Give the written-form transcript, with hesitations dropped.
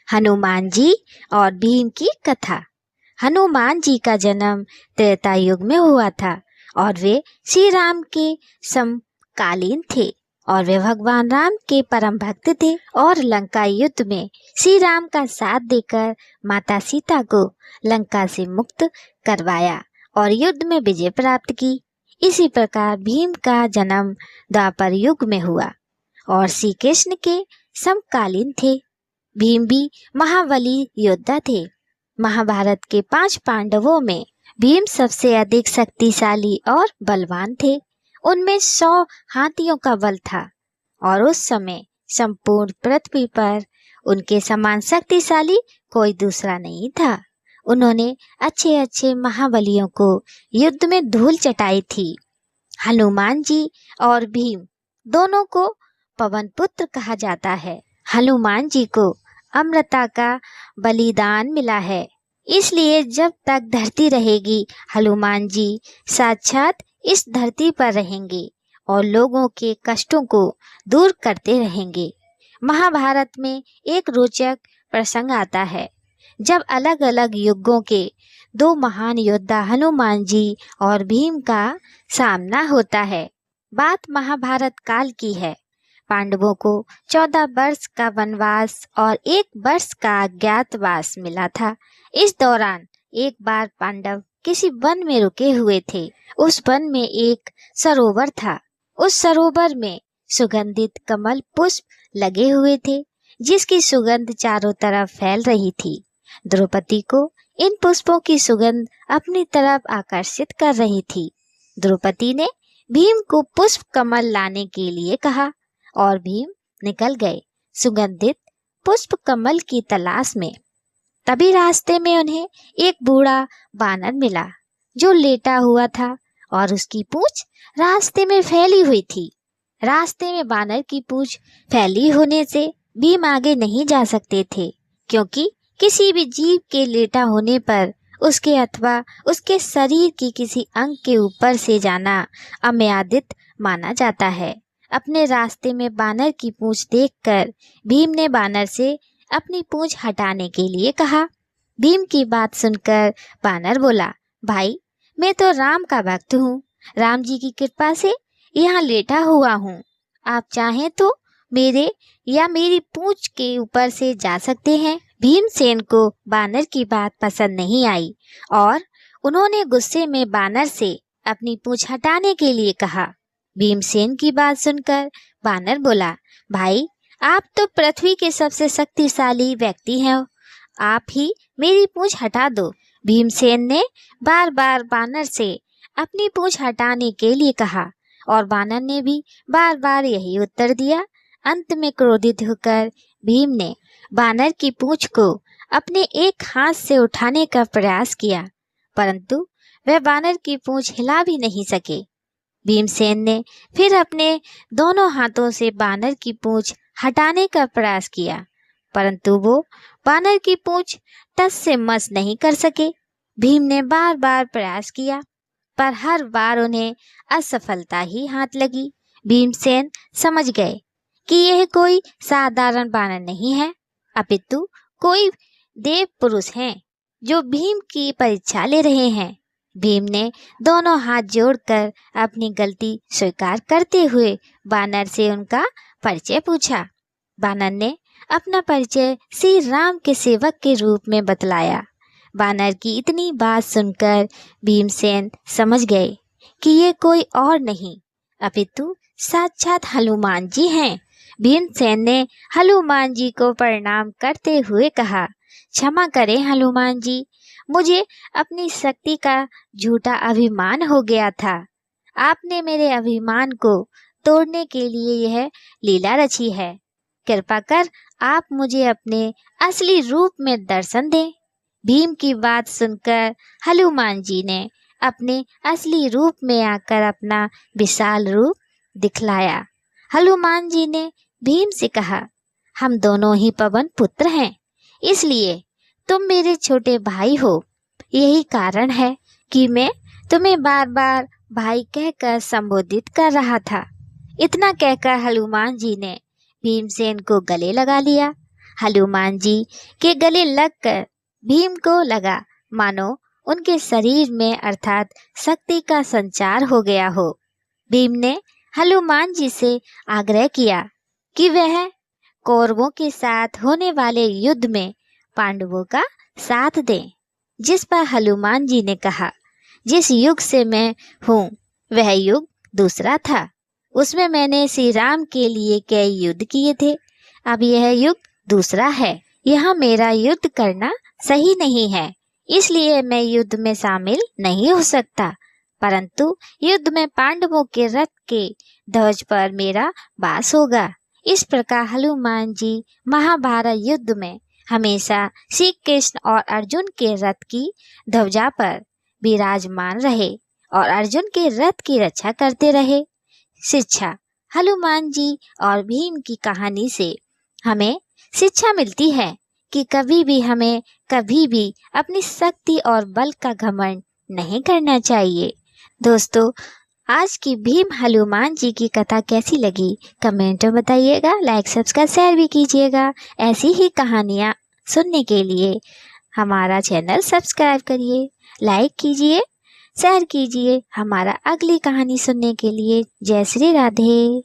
हनुमान जी और भीम की कथा। हनुमान जी का जन्म त्रेता युग में हुआ था और वे श्री राम के समकालीन थे और वे भगवान राम के परम भक्त थे और लंका युद्ध में श्री राम का साथ देकर माता सीता को लंका से मुक्त करवाया और युद्ध में विजय प्राप्त की। इसी प्रकार भीम का जन्म द्वापर युग में हुआ और श्री कृष्ण के समकालीन थे। भीम भी महाबली योद्धा थे। महाभारत के 5 पांडवों में भीम सबसे अधिक शक्तिशाली और बलवान थे। उनमें 100 हाथियों का बल था और उस समय संपूर्ण पृथ्वी पर उनके समान शक्तिशाली कोई दूसरा नहीं था। उन्होंने अच्छे अच्छे महाबलियों को युद्ध में धूल चटाई थी। हनुमान जी और भीम दोनों को पवन पुत्र कहा जाता है। हनुमान जी को अमृता का बलिदान मिला है, इसलिए जब तक धरती रहेगी हनुमान जी साक्षात इस धरती पर रहेंगे और लोगों के कष्टों को दूर करते रहेंगे। महाभारत में एक रोचक प्रसंग आता है जब अलग अलग युगों के 2 महान योद्धा हनुमान जी और भीम का सामना होता है। बात महाभारत काल की है। पांडवों को 14 वर्ष का वनवास और 1 वर्ष का अज्ञातवास मिला था। इस दौरान एक बार पांडव किसी वन में रुके हुए थे। उस वन में एक सरोवर था। उस सरोवर में सुगंधित कमल पुष्प लगे हुए थे, जिसकी सुगंध चारों तरफ फैल रही थी। द्रौपदी को इन पुष्पों की सुगंध अपनी तरफ आकर्षित कर रही थी। द्रौपदी ने भीम को पुष्प कमल लाने के लिए कहा और भीम निकल गए सुगंधित पुष्प कमल की तलाश में। तभी रास्ते में उन्हें एक बूढ़ा बानर मिला जो लेटा हुआ था और उसकी पूंछ रास्ते में फैली हुई थी। रास्ते में बानर की पूंछ फैली होने से भीम आगे नहीं जा सकते थे, क्योंकि किसी भी जीव के लेटा होने पर उसके अथवा उसके शरीर की किसी अंग के ऊपर से जाना अमर्यादित माना जाता है। अपने रास्ते में बानर की पूंछ देखकर भीम ने बानर से अपनी पूंछ हटाने के लिए कहा। भीम की बात सुनकर बानर बोला, भाई मैं तो राम का भक्त हूँ। राम जी की कृपा से यहाँ लेटा हुआ हूँ। आप चाहें तो मेरे या मेरी पूंछ के ऊपर से जा सकते हैं। भीमसेन को बानर की बात पसंद नहीं आई और उन्होंने गुस्से में बानर से अपनी पूंछ हटाने के लिए कहा। भीमसेन की बात सुनकर बानर बोला, भाई आप तो पृथ्वी के सबसे शक्तिशाली व्यक्ति हैं, आप ही मेरी पूंछ हटा दो। भीमसेन ने बार बार बानर से अपनी पूंछ हटाने के लिए कहा और बानर ने भी बार बार यही उत्तर दिया। अंत में क्रोधित होकर भीम ने बानर की पूंछ को अपने एक हाथ से उठाने का प्रयास किया, परंतु वह बानर की पूंछ हिला भी नहीं सके। भीमसेन ने फिर अपने दोनों हाथों से बानर की पूंछ हटाने का प्रयास किया, परंतु वो बानर की पूंछ टस से मस नहीं कर सके। भीम ने बार बार प्रयास किया, पर हर बार उन्हें असफलता ही हाथ लगी। भीमसेन समझ गए कि यह कोई साधारण बानर नहीं है, अपितु कोई देव पुरुष हैं जो भीम की परीक्षा ले रहे हैं। भीम ने दोनों हाथ जोड़कर अपनी गलती स्वीकार करते हुए बानर से उनका परिचय पूछा। बानर ने अपना परिचय श्री राम के सेवक के रूप में बतलाया। बानर की इतनी बात सुनकर भीमसेन समझ गए कि ये कोई और नहीं अपितु साक्षात हनुमान जी हैं। भीमसेन ने हनुमान जी को प्रणाम करते हुए कहा, क्षमा करें हनुमान जी, मुझे अपनी शक्ति का झूठा अभिमान हो गया था। आपने मेरे अभिमान को तोड़ने के लिए यह लीला रची है। कृपा कर आप मुझे अपने असली रूप में दर्शन दें। भीम की बात सुनकर हनुमान जी ने अपने असली रूप में आकर अपना विशाल रूप दिखलाया। हनुमान जी ने भीम से कहा, हम दोनों ही पवन पुत्र हैं, इसलिए तुम मेरे छोटे भाई हो। यही कारण है कि मैं तुम्हें बार बार भाई कहकर संबोधित कर रहा था। इतना कहकर हनुमान जी ने भीमसेन को गले लगा लिया। हनुमान जी के गले लगकर भीम को लगा मानो उनके शरीर में अर्थात शक्ति का संचार हो गया हो। भीम ने हनुमान जी से आग्रह किया कि वह कौरवों के साथ होने वाले युद्ध में पांडवों का साथ दें। जिस पर हनुमान जी ने कहा, जिस युग से मैं हूँ वह युग दूसरा था। उसमें मैंने श्री राम के लिए कई युद्ध किए थे। अब यह युग दूसरा है। यहाँ मेरा युद्ध करना सही नहीं है, इसलिए मैं युद्ध में शामिल नहीं हो सकता। परंतु युद्ध में पांडवों के रथ के ध्वज पर मेरा वास होगा। इस प्रकार हनुमान जी महाभारत युद्ध में हमेशा श्री कृष्ण और अर्जुन के रथ की ध्वजा पर विराजमान रहे और अर्जुन के रथ की रक्षा करते रहे। शिक्षा। हनुमान जी और भीम की कहानी से हमें शिक्षा मिलती है कि कभी भी अपनी शक्ति और बल का घमंड नहीं करना चाहिए। दोस्तों, आज की भीम हनुमान जी की कथा कैसी लगी कमेंट में बताइएगा। लाइक सब्सक्राइब शेयर भी कीजिएगा। ऐसी ही कहानियाँ सुनने के लिए हमारा चैनल सब्सक्राइब करिए, लाइक कीजिए, शेयर कीजिए। हमारा अगली कहानी सुनने के लिए जय श्री राधे।